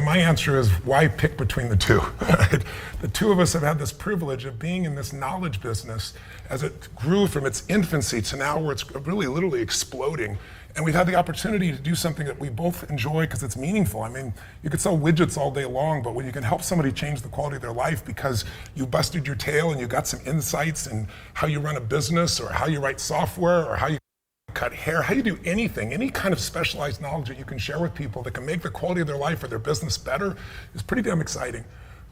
my answer is, why pick between the two? The two of us have had this privilege of being in this knowledge business as it grew from its infancy to now where it's really literally exploding. And we've had the opportunity to do something that we both enjoy because it's meaningful. I mean, you could sell widgets all day long, but when you can help somebody change the quality of their life because you busted your tail and you got some insights in how you run a business or how you write software or how you cut hair, how you do anything, any kind of specialized knowledge that you can share with people that can make the quality of their life or their business better is pretty damn exciting.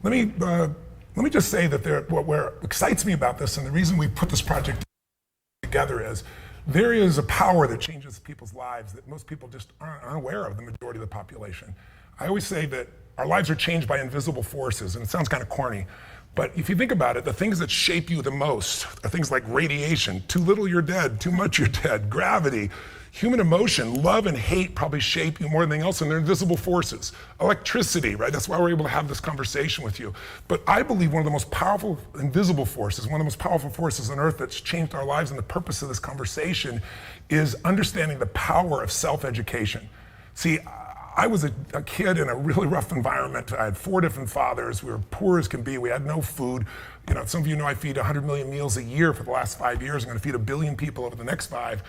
Let me just say that what excites me about this, and the reason we put this project together, is there is a power that changes people's lives that most people just aren't aware of, the majority of the population. I always say that our lives are changed by invisible forces, and it sounds kind of corny, but if you think about it, the things that shape you the most are things like radiation. Too little, you're dead. Too much, you're dead. Gravity. Human emotion, love and hate probably shape you more than anything else, and they're invisible forces. Electricity, right? That's why we're able to have this conversation with you. But I believe one of the most powerful invisible forces, one of the most powerful forces on earth that's changed our lives, and the purpose of this conversation is understanding the power of self-education. See, I was a kid in a really rough environment. I had 4 different fathers. We were poor as can be. We had no food. You know, some of you know I feed 100 million meals a year for the last 5 years. I'm going to feed 1 billion people over the next 5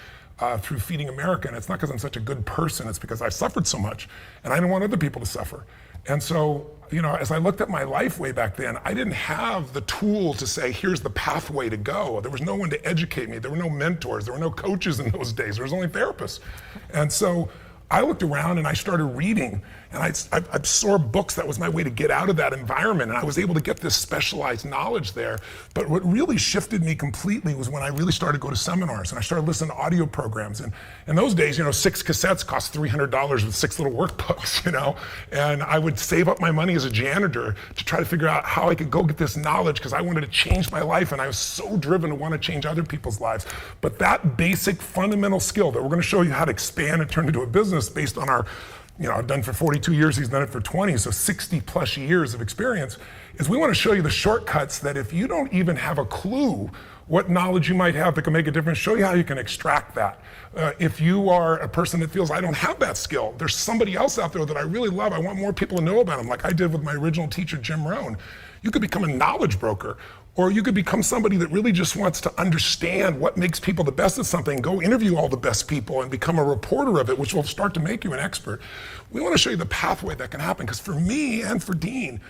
through Feeding America. And it's not because I'm such a good person. It's because I suffered so much, and I didn't want other people to suffer. And so, you know, as I looked at my life way back then, I didn't have the tool to say, here's the pathway to go. There was no one to educate me. There were no mentors. There were no coaches in those days. There was only therapists. And so I looked around and I started reading, and I absorbed books. That was my way to get out of that environment, and I was able to get this specialized knowledge there. But what really shifted me completely was when I really started to go to seminars, and I started listening to audio programs. And in those days, you know, 6 cassettes cost $300 with 6 little workbooks, you know? And I would save up my money as a janitor to try to figure out how I could go get this knowledge, because I wanted to change my life, and I was so driven to want to change other people's lives. But that basic fundamental skill that we're going to show you how to expand and turn into a business based on our, you know, I've done for 42 years, he's done it for 20, so 60 plus years of experience, is we want to show you the shortcuts that if you don't even have a clue what knowledge you might have that can make a difference, show you how you can extract that. If you are a person that feels, I don't have that skill, there's somebody else out there that I really love, I want more people to know about him, like I did with my original teacher, Jim Rohn. You could become a knowledge broker, or you could become somebody that really just wants to understand what makes people the best at something, go interview all the best people and become a reporter of it, which will start to make you an expert. We want to show you the pathway that can happen, because for me and for Dean,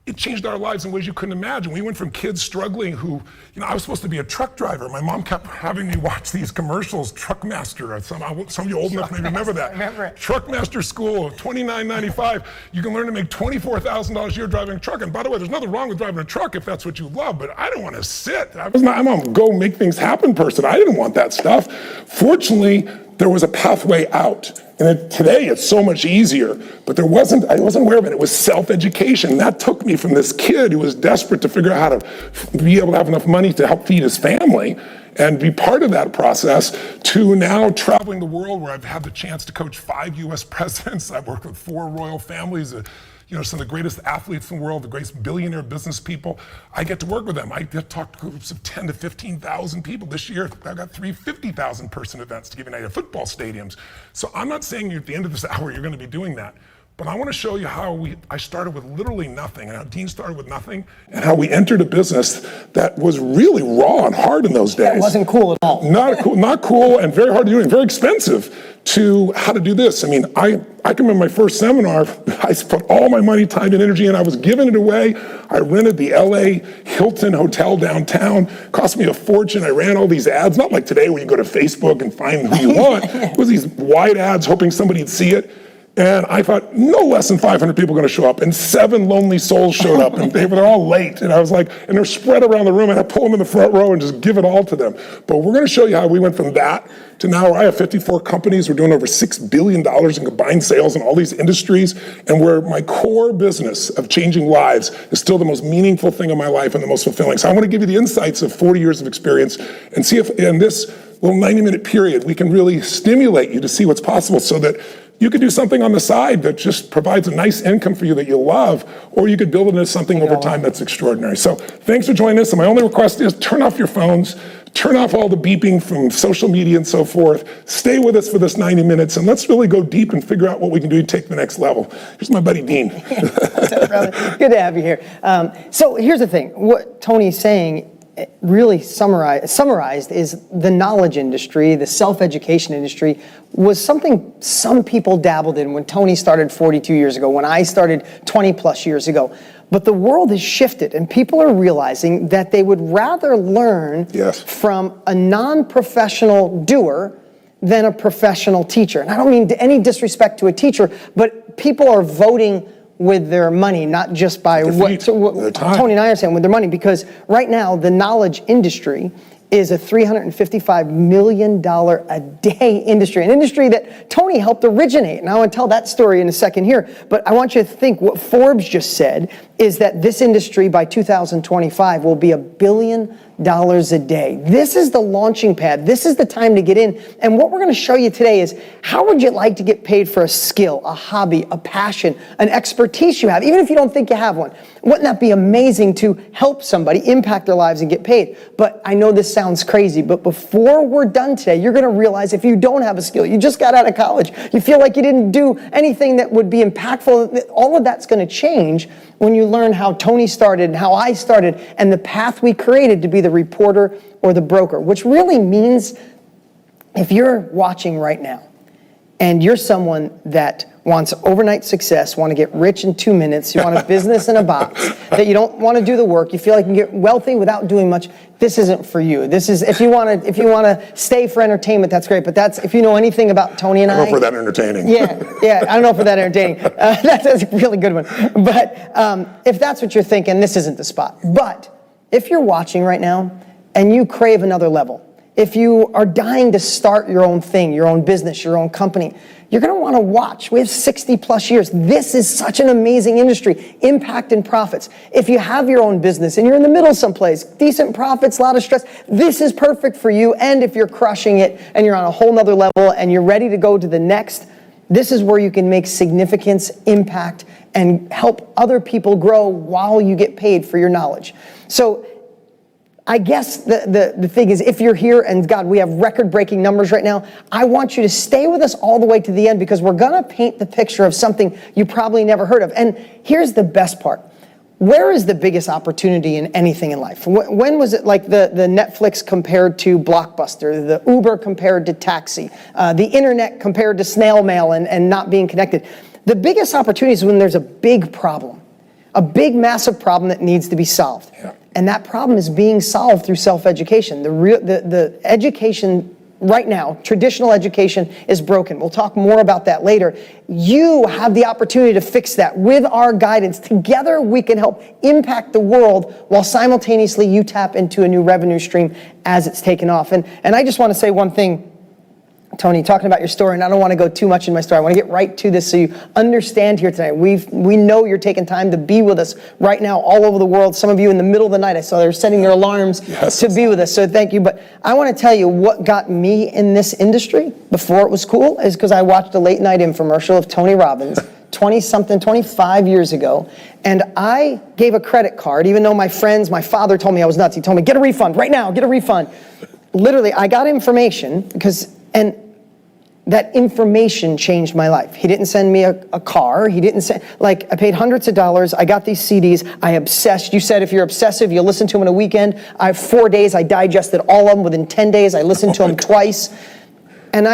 it changed our lives in ways you couldn't imagine. We went from kids struggling who, you know, I was supposed to be a truck driver. My mom kept having me watch these commercials, Truckmaster. Some of you old enough may remember that. I remember it. Truckmaster School, $29.95. You can learn to make $24,000 a year driving a truck. And by the way, there's nothing wrong with driving a truck if that's what you love, but I don't want to sit. I'm a go make things happen person. I didn't want that stuff. Fortunately, there was a pathway out. And today it's so much easier, but I wasn't aware of it. It was self-education. That took me from this kid who was desperate to figure out how to be able to have enough money to help feed his family and be part of that process, to now traveling the world, where I've had the chance to coach 5 US presidents. I've worked with 4 royal families, you know, some of the greatest athletes in the world, the greatest billionaire business people. I get to work with them. I get to talk to groups of 10 to 15,000 people. This year, I've got 3 50,000 person events, to give you an idea, football stadiums. So I'm not saying at the end of this hour, you're gonna be doing that. But I want to show you how I started with literally nothing, and how Dean started with nothing, and how we entered a business that was really raw and hard in those days. That wasn't cool at all. Not cool, and very hard to do, and very expensive, to how to do this. I mean, I can remember my first seminar, I put all my money, time, and energy, and I was giving it away. I rented the LA Hilton Hotel downtown, cost me a fortune. I ran all these ads, not like today where you go to Facebook and find who you want. It was these wide ads hoping somebody'd see it. And I thought, no less than 500 people are going to show up, and 7 lonely souls showed up, and they're all late. And I was like, and they're spread around the room, and I pull them in the front row and just give it all to them. But we're going to show you how we went from that to now where I have 54 companies. We're doing over $6 billion in combined sales in all these industries, and where my core business of changing lives is still the most meaningful thing in my life and the most fulfilling. So I want to give you the insights of 40 years of experience and see if in this little 90-minute period we can really stimulate you to see what's possible, so that you could do something on the side that just provides a nice income for you that you love, or you could build it into something over time that's extraordinary. So thanks for joining us. And my only request is turn off your phones, turn off all the beeping from social media and so forth. Stay with us for this 90 minutes, and let's really go deep and figure out what we can do to take the next level. Here's my buddy, Dean. What's up, Robbin? Good to have you here. So here's the thing. What Tony's saying really summarized is the knowledge industry, the self-education industry, was something some people dabbled in when Tony started 42 years ago, when I started 20 plus years ago. But the world has shifted, and people are realizing that they would rather learn from a non-professional doer than a professional teacher. And I don't mean any disrespect to a teacher, but people are voting with their money, not just by what Tony and I are saying, with their money, because right now the knowledge industry is a $355 million a day industry, an industry that Tony helped originate. And I want to tell that story in a second here, but I want you to think what Forbes just said is that this industry by 2025 will be $1 billion a day. This is the launching pad. This is the time to get in. And what we're going to show you today is how would you like to get paid for a skill, a hobby, a passion, an expertise you have, even if you don't think you have one. Wouldn't that be amazing to help somebody, impact their lives and get paid? But I know this sounds crazy, but before we're done today, you're going to realize if you don't have a skill, you just got out of college, you feel like you didn't do anything that would be impactful, all of that's going to change when you learn how Tony started and how I started and the path we created to be the reporter or the broker, which really means if you're watching right now and you're someone that wants overnight success, want to get rich in 2 minutes, you want a business in a box, that you don't want to do the work, you feel like you can get wealthy without doing much, this isn't for you. This is, if you want to stay for entertainment, that's great, but that's, if you know anything about Tony and I. I don't know for that entertaining. Yeah, I don't know for that entertaining. That's a really good one. But if that's what you're thinking, this isn't the spot. But if you're watching right now and you crave another level, if you are dying to start your own thing, your own business, your own company, you're going to want to watch. We have 60 plus years. This is such an amazing industry. Impact and profits. If you have your own business and you're in the middle someplace, decent profits, a lot of stress, this is perfect for you. And if you're crushing it and you're on a whole nother level and you're ready to go to the next, this is where you can make significance, impact, and help other people grow while you get paid for your knowledge. So I guess the thing is, if you're here, and God, we have record-breaking numbers right now, I want you to stay with us all the way to the end because we're going to paint the picture of something you probably never heard of. And here's the best part. Where is the biggest opportunity in anything in life? When was it like the Netflix compared to Blockbuster, the Uber compared to taxi, the internet compared to snail mail and not being connected? The biggest opportunity is when there's a big problem, a big, massive problem that needs to be solved. Yeah. And that problem is being solved through self-education. The education right now, traditional education, is broken. We'll talk more about that later. You have the opportunity to fix that with our guidance. Together, we can help impact the world while simultaneously you tap into a new revenue stream as it's taken off. And I just want to say one thing, Tony, talking about your story, and I don't want to go too much in my story. I want to get right to this so you understand here tonight. We know you're taking time to be with us right now all over the world. Some of you in the middle of the night, I saw they were setting their alarms to be with us, so thank you. But I want to tell you what got me in this industry before it was cool is because I watched a late night infomercial of Tony Robbins 25 years ago, and I gave a credit card, even though my father told me I was nuts. He told me, get a refund right now, get a refund. Literally, I got information and that information changed my life. He didn't send me a car. He didn't send, I paid hundreds of dollars. I got these CDs. I obsessed. You said if you're obsessive, you'll listen to them in a weekend. I have 4 days. I digested all of them within 10 days. I listened to them twice. And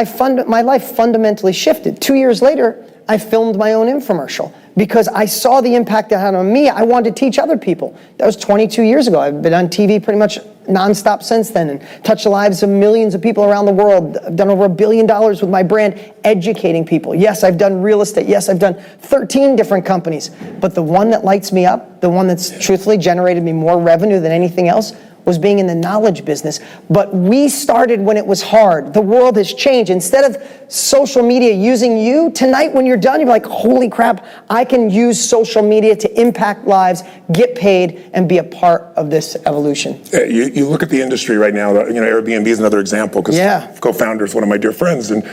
my life fundamentally shifted. 2 years later, I filmed my own infomercial because I saw the impact it had on me. I wanted to teach other people. That was 22 years ago. I've been on TV pretty much nonstop since then and touched the lives of millions of people around the world. I've done over $1 billion with my brand, educating people. Yes, I've done real estate. Yes, I've done 13 different companies. But the one that lights me up, the one that's truthfully generated me more revenue than anything else, was being in the knowledge business. But we started when it was hard. The world has changed. Instead of social media using you, tonight when you're done, you're like, holy crap, I can use social media to impact lives, get paid, and be a part of this evolution. You look at the industry right now, Airbnb is another example because co-founder is one of my dear friends. And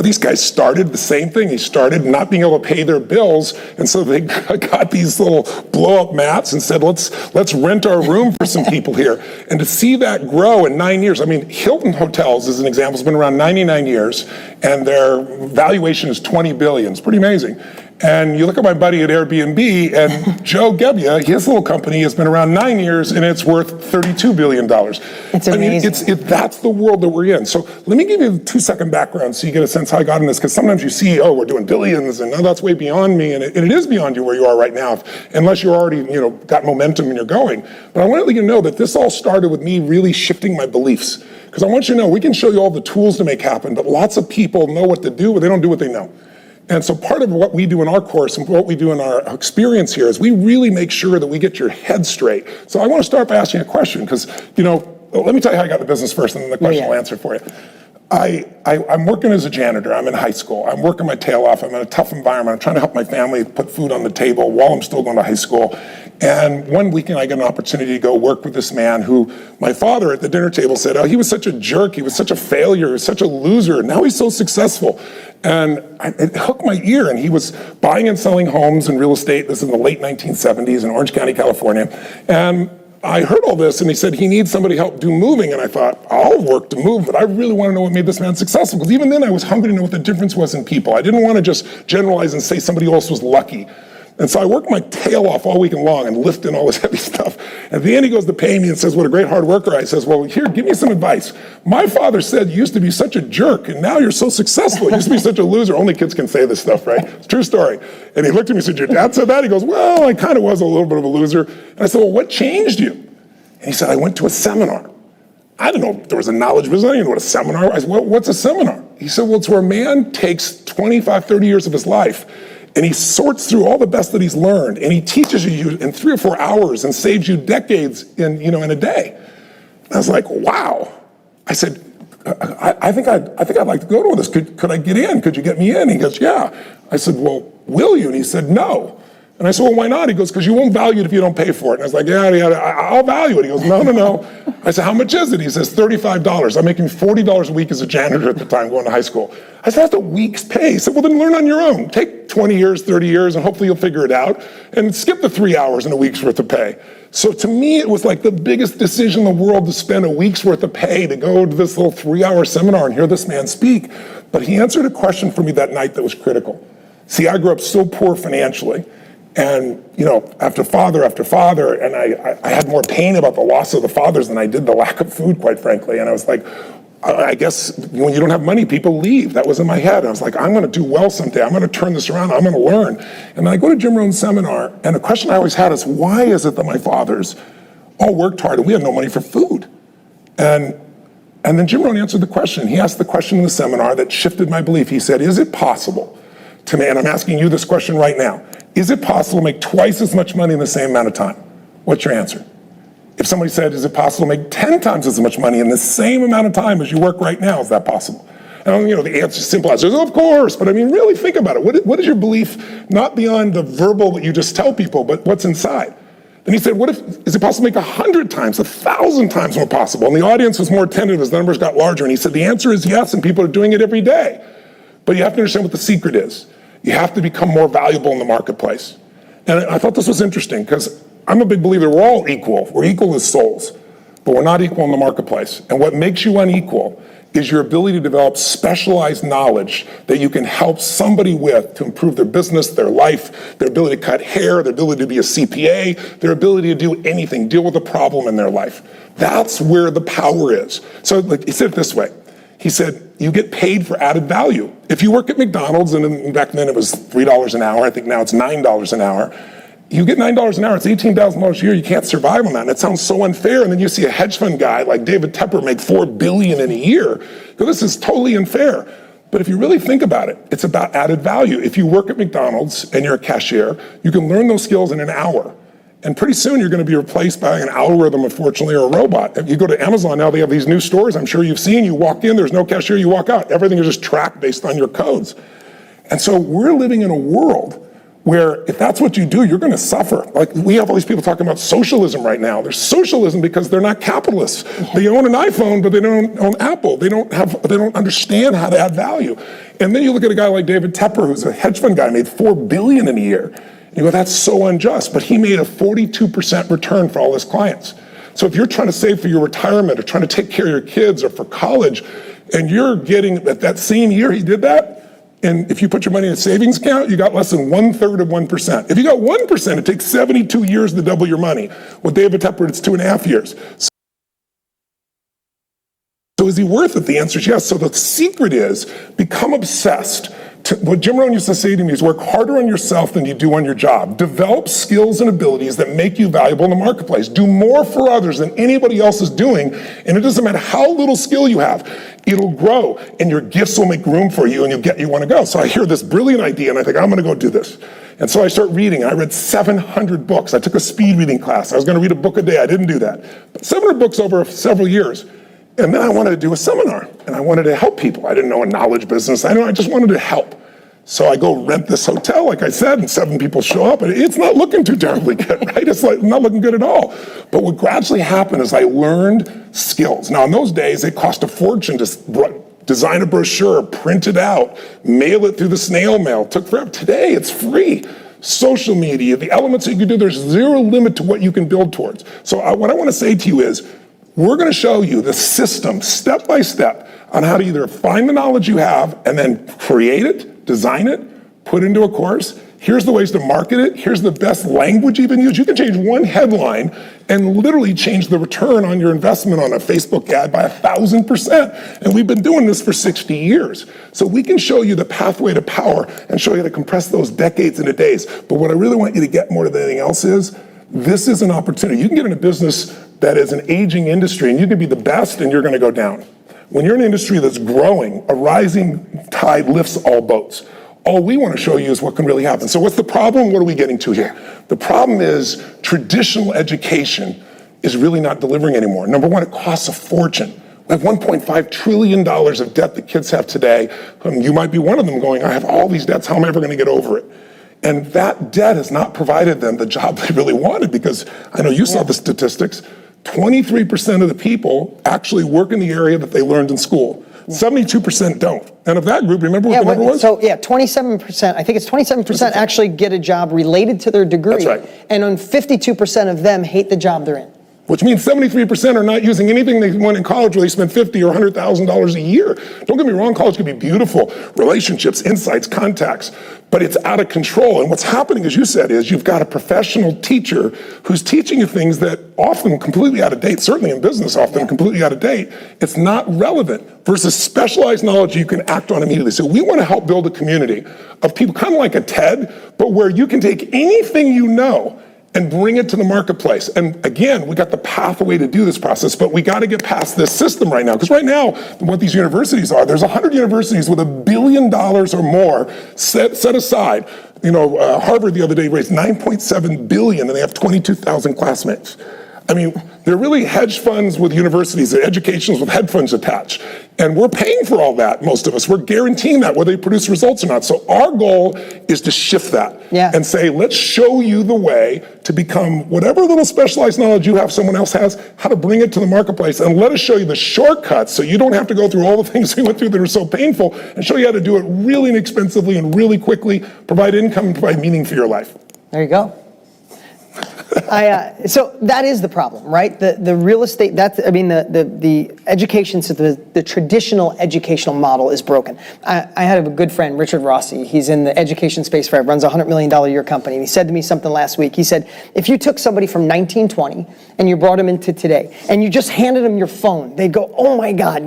these guys started the same thing. They started not being able to pay their bills. And so they got these little blow-up mats and said, let's rent our room for some people here. And to see that grow in 9 years, I mean, Hilton Hotels, as an example, has been around 99 years, and their valuation is 20 billion. It's pretty amazing. And you look at my buddy at Airbnb, and Joe Gebbia, his little company has been around 9 years, and it's worth $32 billion. It's amazing. I mean, that's the world that we're in. So let me give you a 2-second background so you get a sense how I got in this, because sometimes you see, oh, we're doing billions, and no, that's way beyond me, and it is beyond you where you are right now, unless you're already, got momentum and you're going. But I want to let you know that this all started with me really shifting my beliefs. Because I want you to know, we can show you all the tools to make happen, but lots of people know what to do, but they don't do what they know. And so part of what we do in our course and what we do in our experience here is we really make sure that we get your head straight. So I want to start by asking a question, because, let me tell you how I got the business first, and then the question will answer for you. I'm working as a janitor. I'm in high school. I'm working my tail off. I'm in a tough environment. I'm trying to help my family put food on the table while I'm still going to high school. And one weekend I get an opportunity to go work with this man who my father at the dinner table said, oh, he was such a jerk. He was such a failure. He was such a loser. Now he's so successful. And it hooked my ear. And he was buying and selling homes and real estate. This is in the late 1970s in Orange County, California. And I heard all this, and he said he needs somebody to help do moving, and I thought, I'll work to move, but I really want to know what made this man successful, because even then I was hungry to know what the difference was in people. I didn't want to just generalize and say somebody else was lucky. And so I worked my tail off all weekend long and lifting all this heavy stuff. At the end, he goes to pay me and says, what a great hard worker. I says, well, here, give me some advice. My father said you used to be such a jerk, and now you're so successful. You used to be such a loser. Only kids can say this stuff, right? It's a true story. And he looked at me and said, your dad said that? He goes, well, I kind of was a little bit of a loser. And I said, well, what changed you? And he said, I went to a seminar. I didn't know there was a knowledge business. I didn't know what a seminar was. I said, well, what's a seminar? He said, well, it's where a man takes 25, 30 years of his life, and he sorts through all the best that he's learned, and he teaches you in 3 or 4 hours and saves you decades in a day. And I was like, wow. I said, I think I'd like to go to this. Could I get in? Could you get me in? He goes, yeah. I said, well, will you? And he said, no. And I said, well, why not? He goes, because you won't value it if you don't pay for it. And I was like, yeah, I'll value it. He goes, no. I said, how much is it? He says, $35. I'm making $40 a week as a janitor at the time going to high school. I said, that's a week's pay. He said, well, then learn on your own. Take 20 years, 30 years, and hopefully you'll figure it out. And skip the 3 hours in a week's worth of pay. So to me, it was like the biggest decision in the world to spend a week's worth of pay to go to this little 3-hour seminar and hear this man speak. But he answered a question for me that night that was critical. See, I grew up so poor financially. And, after father, and I had more pain about the loss of the fathers than I did the lack of food, quite frankly. And I was like, I guess when you don't have money, people leave. That was in my head. I was like, I'm going to do well someday. I'm going to turn this around. I'm going to learn. And then I go to Jim Rohn's seminar, and the question I always had is, why is it that my fathers all worked hard and we had no money for food? And then Jim Rohn answered the question. He asked the question in the seminar that shifted my belief. He said, is it possible to me, and I'm asking you this question right now, is it possible to make twice as much money in the same amount of time? What's your answer? If somebody said, is it possible to make 10 times as much money in the same amount of time as you work right now, is that possible? And the answer is simple answer is, of course, but I mean, really think about it. What is your belief, not beyond the verbal that you just tell people, but what's inside? Then he said, is it possible to make 100 times, 1,000 times more possible? And the audience was more attentive as the numbers got larger, and he said, the answer is yes, and people are doing it every day. But you have to understand what the secret is. You have to become more valuable in the marketplace. And I thought this was interesting because I'm a big believer we're all equal. We're equal as souls, but we're not equal in the marketplace. And what makes you unequal is your ability to develop specialized knowledge that you can help somebody with to improve their business, their life, their ability to cut hair, their ability to be a CPA, their ability to do anything, deal with a problem in their life. That's where the power is. So he said it this way. He said, you get paid for added value. If you work at McDonald's, and back then it was $3 an hour, I think now it's $9 an hour, you get $9 an hour, it's $18,000 a year, you can't survive on that. And it sounds so unfair. And then you see a hedge fund guy like David Tepper make $4 billion in a year. So this is totally unfair. But if you really think about it, it's about added value. If you work at McDonald's and you're a cashier, you can learn those skills in an hour. And pretty soon you're going to be replaced by an algorithm, unfortunately, or a robot. If you go to Amazon now, they have these new stores I'm sure you've seen. You walk in, there's no cashier, you walk out. Everything is just tracked based on your codes. And so we're living in a world where if that's what you do, you're going to suffer. Like we have all these people talking about socialism right now. There's socialism because they're not capitalists. They own an iPhone, but they don't own Apple. They don't understand how to add value. And then you look at a guy like David Tepper, who's a hedge fund guy, made $4 billion in a year. And you go, that's so unjust. But he made a 42% return for all his clients. So if you're trying to save for your retirement or trying to take care of your kids or for college, and you're getting, at that same year he did that, and if you put your money in a savings account, you got less than 1/3 of 1%. If you got 1%, it takes 72 years to double your money. With David Tepper, it's 2.5 years. So is he worth it? The answer is yes. So the secret is become obsessed. What Jim Rohn used to say to me is work harder on yourself than you do on your job. Develop skills and abilities that make you valuable in the marketplace. Do more for others than anybody else is doing, and it doesn't matter how little skill you have, it'll grow, and your gifts will make room for you, and you'll get you want to go. So I hear this brilliant idea, and I think, I'm going to go do this. And so I start reading. I read 700 books. I took a speed reading class. I was going to read a book a day. I didn't do that. But 700 books over several years. And then I wanted to do a seminar, and I wanted to help people. I didn't know a knowledge business. I just wanted to help. So I go rent this hotel, like I said, and 7 people show up, and it's not looking too terribly good, right? It's like not looking good at all. But what gradually happened is I learned skills. Now, in those days, it cost a fortune to design a brochure, print it out, mail it through the snail mail. It took forever. Today, it's free. Social media, the elements that you can do, there's zero limit to what you can build towards. So what I want to say to you is, we're going to show you the system, step by step, on how to either find the knowledge you have and then create it, design it, put it into a course. Here's the ways to market it. Here's the best language you can use. You can change one headline and literally change the return on your investment on a Facebook ad by 1,000%. And we've been doing this for 60 years. So we can show you the pathway to power and show you how to compress those decades into days. But what I really want you to get more than anything else is, this is an opportunity. You can get in a business that is an aging industry, and you can be the best, and you're going to go down. When you're in an industry that's growing, a rising tide lifts all boats. All we want to show you is what can really happen. So what's the problem? What are we getting to here? The problem is traditional education is really not delivering anymore. Number one, it costs a fortune. We have $1.5 trillion of debt that kids have today. You might be one of them going, I have all these debts, how am I ever going to get over it? And that debt has not provided them the job they really wanted, because I know you saw the statistics. 23% of the people actually work in the area that they learned in school. 72% don't. And of that group, remember what the number was? So 27%, I think it's 27% actually get a job related to their degree. That's right. And on 52% of them hate the job they're in. Which means 73% are not using anything they went in college where they spent $50,000 or $100,000 a year. Don't get me wrong, college can be beautiful. Relationships, insights, contacts, but it's out of control. And what's happening, as you said, is you've got a professional teacher who's teaching you things that often completely out of date, certainly in business often completely out of date. It's not relevant versus specialized knowledge you can act on immediately. So we want to help build a community of people kind of like a TED, but where you can take anything you know and bring it to the marketplace. And again, we got the pathway to do this process, but we got to get past this system right now. Because right now, what these universities are, there's 100 universities with $1 billion or more set aside. Harvard the other day raised $9.7 billion, and they have 22,000 classmates. I mean, they're really hedge funds with universities, they're educations with hedge funds attached. And we're paying for all that, most of us. We're guaranteeing that, whether they produce results or not. So our goal is to shift that and say, let's show you the way to become whatever little specialized knowledge you have, someone else has, how to bring it to the marketplace. And let us show you the shortcuts so you don't have to go through all the things we went through that are so painful, and show you how to do it really inexpensively and really quickly, provide income and provide meaning for your life. There you go. So that is the problem, right? The real estate, the education, so the traditional educational model is broken. I had a good friend, Richard Rossi. He's in the education space forever, runs a $100 million a year company. And he said to me something last week. He said, if you took somebody from 1920 and you brought him into today and you just handed them your phone, they'd go, oh my God,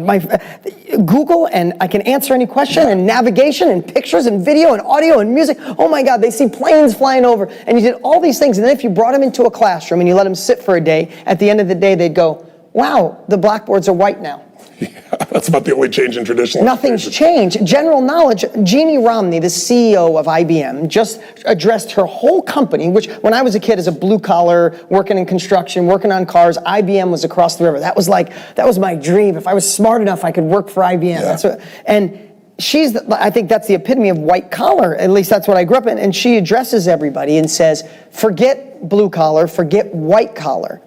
Google, and I can answer any question, and navigation and pictures and video and audio and music. Oh my God, they see planes flying over. And you did all these things. And then if you brought them into a classroom and you let them sit for a day, at the end of the day, they'd go, wow, the blackboards are white now. Yeah, that's about the only change in traditional Nothing's changed. General knowledge, Jeannie Romney, the CEO of IBM, just addressed her whole company, which when I was a kid as a blue collar, working in construction, working on cars, IBM was across the river. That was my dream. If I was smart enough, I could work for IBM. Yeah. I think that's the epitome of white collar. At least that's what I grew up in. And she addresses everybody and says, forget blue collar, forget white collar.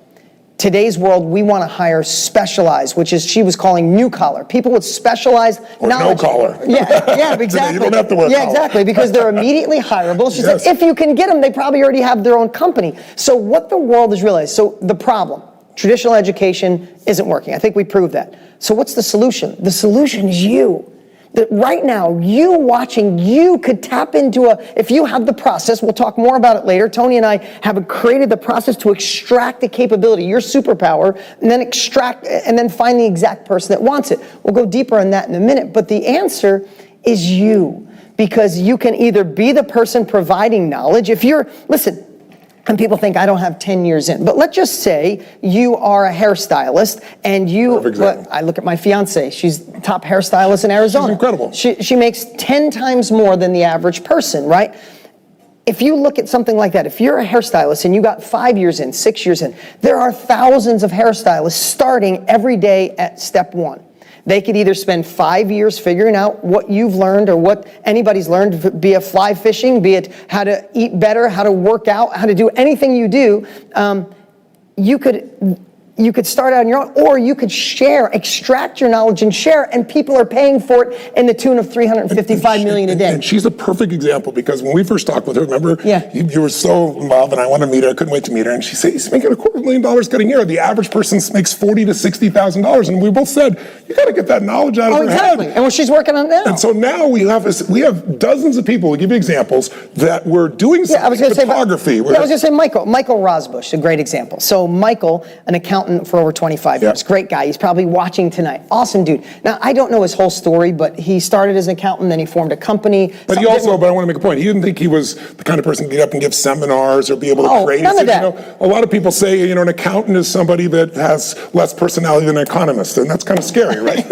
Today's world, we want to hire specialized, which is she was calling new collar. People with specialized knowledge. No collar. Yeah, exactly. You don't have to wear collar. Exactly, because they're immediately hireable. She said, if you can get them, they probably already have their own company. So what the world has realized, so the problem, Traditional education isn't working. I think we proved that. So what's the solution? The solution is you. That right now, you watching, you could tap into if you have the process, we'll talk more about it later. Tony and I have created the process to extract the capability, your superpower, and then find the exact person that wants it. We'll go deeper on that in a minute. But the answer is you, because you can either be the person providing knowledge. Listen, and people think I don't have 10 years in, but let's just say you are a hairstylist and I look at my fiance, she's top hairstylist in Arizona. She's incredible. She makes 10 times more than the average person, right? If you look at something like that, if you're a hairstylist and you got 5 years in, 6 years in, there are thousands of hairstylists starting every day at step one. They could either spend 5 years figuring out what you've learned or what anybody's learned, be it fly fishing, be it how to eat better, how to work out, how to do anything you do. You could start out on your own, or you could extract your knowledge and share, and people are paying for it in the tune of $355 million a day. And she's a perfect example, because when we first talked with her, remember, Yeah. you were so involved and I wanted to meet her, I couldn't wait to meet her, and she said, he's making $250,000 cutting hair. The average person makes $40,000 to $60,000, and we both said, you got to get that knowledge out of her exactly. head. And she's working on it now. And so now we have dozens of people, we'll give you examples, that were doing photography. I was going to say Michael Rosbush, a great example. So Michael, an accountant for over 25 years, great guy. He's probably watching tonight. Awesome dude. Now, I don't know his whole story, but he started as an accountant, then he formed a company. But I want to make a point, he didn't think he was the kind of person to get up and give seminars or be able to create. None of that. A lot of people say, an accountant is somebody that has less personality than an economist, and that's kind of scary, right?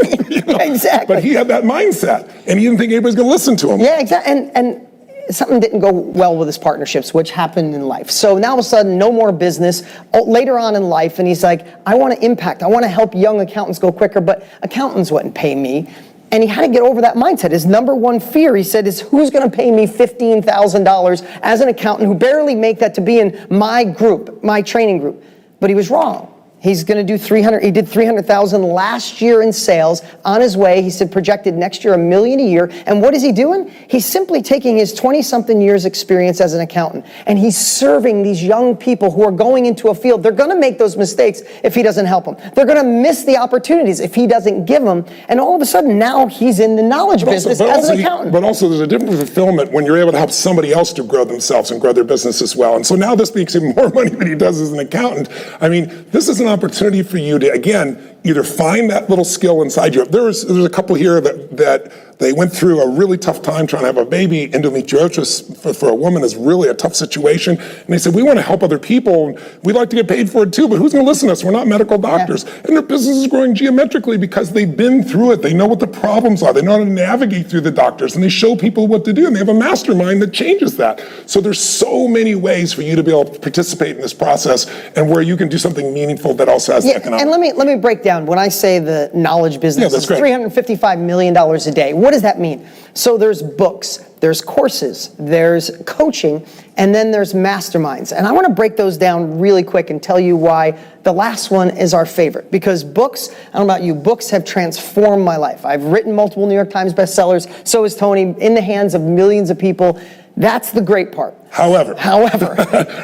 Exactly. But he had that mindset, and he didn't think anybody's going to listen to him. Yeah, exactly. And something didn't go well with his partnerships, which happened in life. So now all of a sudden, no more business. Later on in life, and he's like, I want to impact. I want to help young accountants go quicker, but accountants wouldn't pay me. And he had to get over that mindset. His number one fear, he said, is who's going to pay me $15,000 as an accountant who barely make that to be in my group, my training group. But he was wrong. He's going to do he did 300,000 last year in sales. On his way, he said projected next year $1 million a year. And what is he doing? He's simply taking his 20-something years experience as an accountant, and he's serving these young people who are going into a field. They're going to make those mistakes if he doesn't help them. They're going to miss the opportunities if he doesn't give them. And all of a sudden, now he's in the knowledge business as an accountant. But also, there's a different fulfillment when you're able to help somebody else to grow themselves and grow their business as well. And so now this makes him more money than he does as an accountant. I mean, this is an opportunity for you to, again, either find that little skill inside you. There's a couple here that they went through a really tough time trying to have a baby. Endometriosis for a woman is really a tough situation. And they said, we want to help other people. And we'd like to get paid for it too, but who's going to listen to us? We're not medical doctors. Yeah. And their business is growing geometrically because they've been through it. They know what the problems are. They know how to navigate through the doctors, and they show people what to do. And they have a mastermind that changes that. So there's so many ways for you to be able to participate in this process, and where you can do something meaningful that also has economic. And let me break down. When I say the knowledge business is $355 million a day, what does that mean? So there's books, there's courses, there's coaching, and then there's masterminds. And I want to break those down really quick and tell you why the last one is our favorite. Because books, I don't know about you, books have transformed my life. I've written multiple New York Times bestsellers, so has Tony, in the hands of millions of people. That's the great part. However,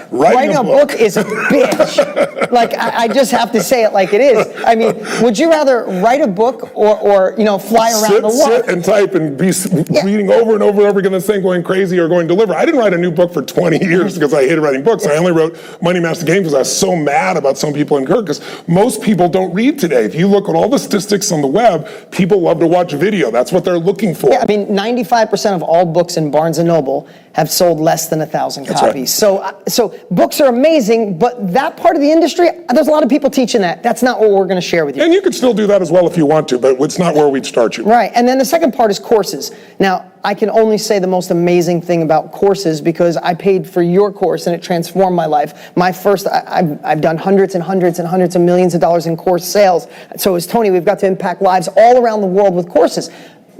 writing a book is a bitch. Like, I just have to say it like it is. I mean, would you rather write a book or fly around the world? Sit and type and be reading over and over and over again this thing, going crazy or going to deliver. I didn't write a new book for 20 years because I hated writing books. I only wrote Money Master Game because I was so mad about some people in Kirk, because most people don't read today. If you look at all the statistics on the web, people love to watch video. That's what they're looking for. Yeah, I mean, 95% of all books in Barnes & Noble have sold less than 1,000 copies. Right. So books are amazing, but that part of the industry, there's a lot of people teaching that. That's not what we're going to share with you. And you can still do that as well if you want to, but it's not where we'd start you. Right, and then the second part is courses. Now, I can only say the most amazing thing about courses because I paid for your course and it transformed my life. My first, I've done hundreds and hundreds and hundreds of millions of dollars in course sales. So as Tony, we've got to impact lives all around the world with courses.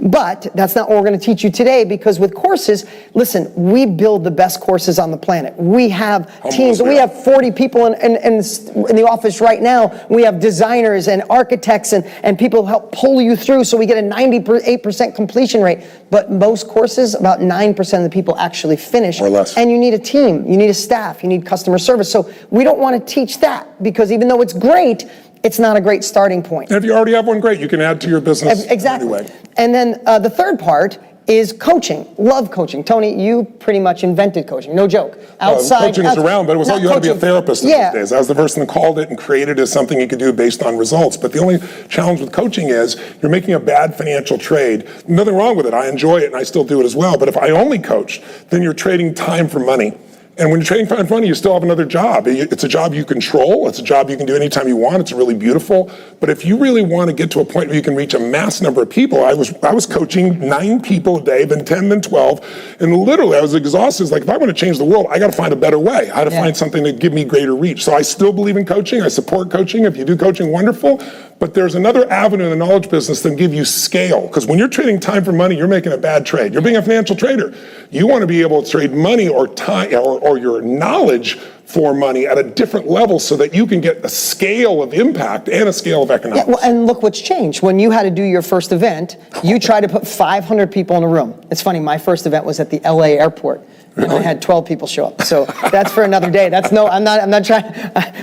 But that's not what we're going to teach you today, because with courses, listen, we build the best courses on the planet. We have teams. We have 40 people in the office right now. We have designers and architects and people help pull you through, so we get a 98% completion rate. But most courses, about 9% of the people actually finish. Or less. And you need a team. You need a staff. You need customer service. So we don't want to teach that, because even though it's great, it's not a great starting point. And if you already have one, great. You can add to your business. Exactly. Anyway. And then the third part is coaching. Love coaching. Tony, you pretty much invented coaching. No joke. Coaching was around, but it was all you had to be a therapist in those days. I was the person that called it and created it as something you could do based on results. But the only challenge with coaching is you're making a bad financial trade. Nothing wrong with it. I enjoy it and I still do it as well. But if I only coach, then you're trading time for money. And when you're trading time for money, you still have another job. It's a job you control. It's a job you can do anytime you want. It's really beautiful. But if you really want to get to a point where you can reach a mass number of people, I was coaching 9 people a day, then 10, then 12. And literally, I was exhausted. It's like, if I want to change the world, I got to find a better way. I got to find something that give me greater reach. So I still believe in coaching. I support coaching. If you do coaching, wonderful. But there's another avenue in the knowledge business that give you scale. Because when you're trading time for money, you're making a bad trade. You're being a financial trader. You want to be able to trade money or time or your knowledge for money at a different level, so that you can get a scale of impact and a scale of economics. Yeah, well, and look what's changed. When you had to do your first event, you tried to put 500 people in a room. It's funny, my first event was at the LA airport. And I had 12 people show up. So that's for another day. I'm not trying,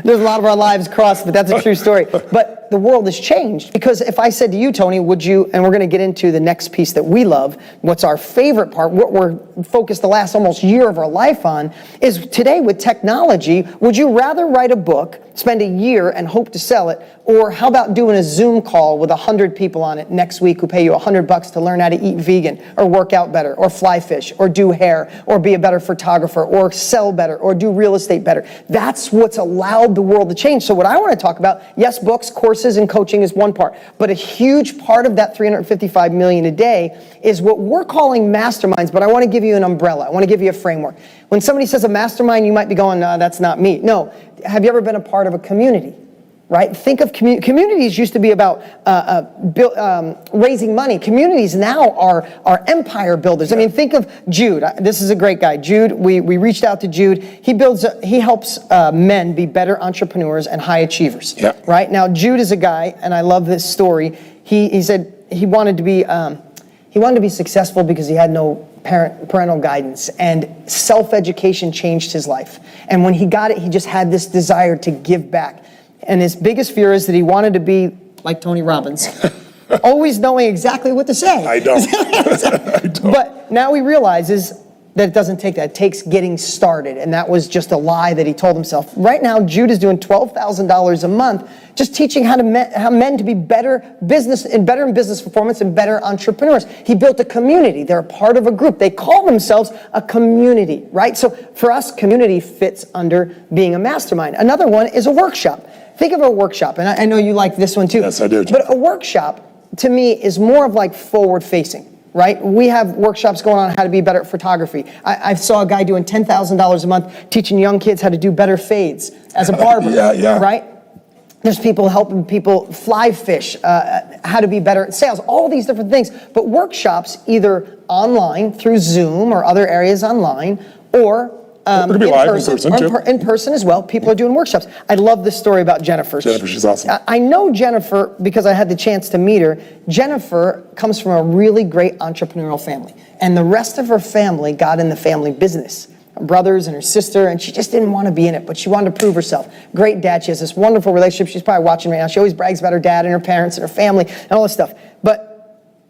there's a lot of our lives crossed, but that's a true story. But the world has changed, because if I said to you, Tony, would you, and we're going to get into the next piece that we love, what's our favorite part, what we're focused the last almost year of our life on, is today with technology, would you rather write a book, spend a year and hope to sell it, or how about doing a Zoom call with 100 people on it next week who pay you $100 to learn how to eat vegan, or work out better, or fly fish, or do hair, or be a better photographer, or sell better, or do real estate better? That's what's allowed the world to change. So what I want to talk about, yes, books, courses, and coaching is one part, but a huge part of that $355 million a day is what we're calling masterminds. But I want to give you an umbrella. I want to give you a framework. When somebody says a mastermind, you might be going, no, that's not me. No. Have you ever been a part of a community? Right? Think of communities used to be about raising money. Communities now are empire builders. I mean, think of Jude. This is a great guy. Jude, we reached out to Jude. He helps men be better entrepreneurs and high achievers. Yeah. Right? Now, Jude is a guy, and I love this story. He said he wanted to be successful because he had no parental guidance, and self-education changed his life. And when he got it, he just had this desire to give back. And his biggest fear is that he wanted to be like Tony Robbins, always knowing exactly what to say. I don't. But now he realizes that it doesn't take that. It takes getting started. And that was just a lie that he told himself. Right now, Jude is doing $12,000 a month just teaching how men to be better in business performance and better entrepreneurs. He built a community. They're a part of a group. They call themselves a community, right? So for us, community fits under being a mastermind. Another one is a workshop. Think of a workshop, and I know you like this one too. Yes, I do. But a workshop, to me, is more of like forward-facing. Right? We have workshops going on how to be better at photography. I saw a guy doing $10,000 a month teaching young kids how to do better fades as a barber. Yeah. Right? There's people helping people fly fish, how to be better at sales, all these different things. But workshops, either online through Zoom or other areas online, or in person as well. People are doing workshops. I love this story about Jennifer. Jennifer, she's awesome. I know Jennifer because I had the chance to meet her. Jennifer comes from a really great entrepreneurial family, and the rest of her family got in the family business. Her brothers and her sister, and she just didn't want to be in it, but she wanted to prove herself. Great dad. She has this wonderful relationship. She's probably watching right now. She always brags about her dad and her parents and her family and all this stuff. But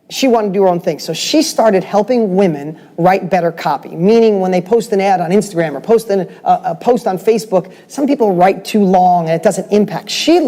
she wanted to do her own thing. So she started helping women write better copy, meaning when they post an ad on Instagram or post a post on Facebook, some people write too long and it doesn't impact. She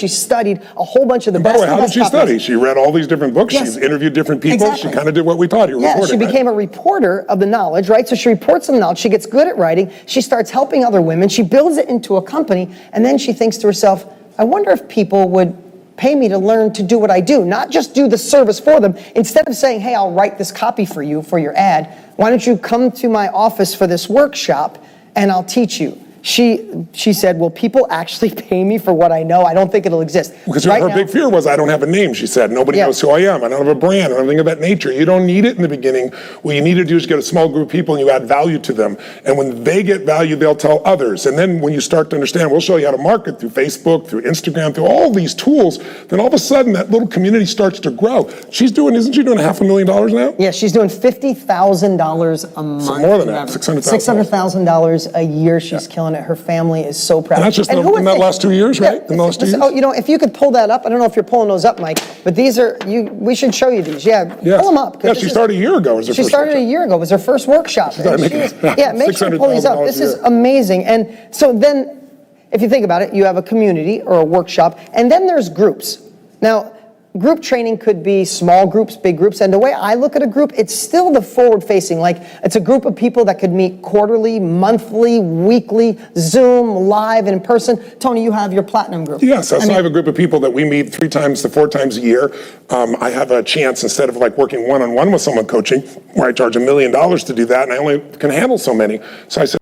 studied a whole bunch of the best. By the way, how did she study? She read all these different books. Yes. She's interviewed different people. Exactly. She kind of did what we taught you. Yeah, she became a reporter of the knowledge, right? So she reports the knowledge. She gets good at writing. She starts helping other women. She builds it into a company. And then she thinks to herself, I wonder if people would pay me to learn to do what I do, not just do the service for them. Instead of saying, hey, I'll write this copy for you for your ad, why don't you come to my office for this workshop and I'll teach you. She said, will people actually pay me for what I know? I don't think it'll exist. Because her big fear was, I don't have a name, she said. Nobody knows who I am. I don't have a brand or anything of that nature. You don't need it in the beginning. What you need to do is get a small group of people and you add value to them. And when they get value, they'll tell others. And then when you start to understand, we'll show you how to market through Facebook, through Instagram, through all these tools, then all of a sudden that little community starts to grow. Isn't she doing $500,000 now? Yeah, she's doing $50,000 a month. So more than that, $600,000. $600,000 a year. She's killing it. Her family is so proud. And that's just in that last 2 years, right? In the last 2 years? Oh, if you could pull that up. I don't know if you're pulling those up, Mike, but these are, we should show you these. Yeah, pull them up. Yeah, she started a year ago. She started a year ago. It was her first workshop. Make sure to pull these up. This is amazing. And so then, if you think about it, you have a community or a workshop, and then there's groups. Now, group training could be small groups, big groups, and the way I look at a group, it's still the forward-facing. Like, it's a group of people that could meet quarterly, monthly, weekly, Zoom, live, and in person. Tony, you have your platinum group. Yes, I have a group of people that we meet 3 to 4 times a year. I have a chance, instead of like working one-on-one with someone coaching, where I charge $1 million to do that, and I only can handle so many. So I said,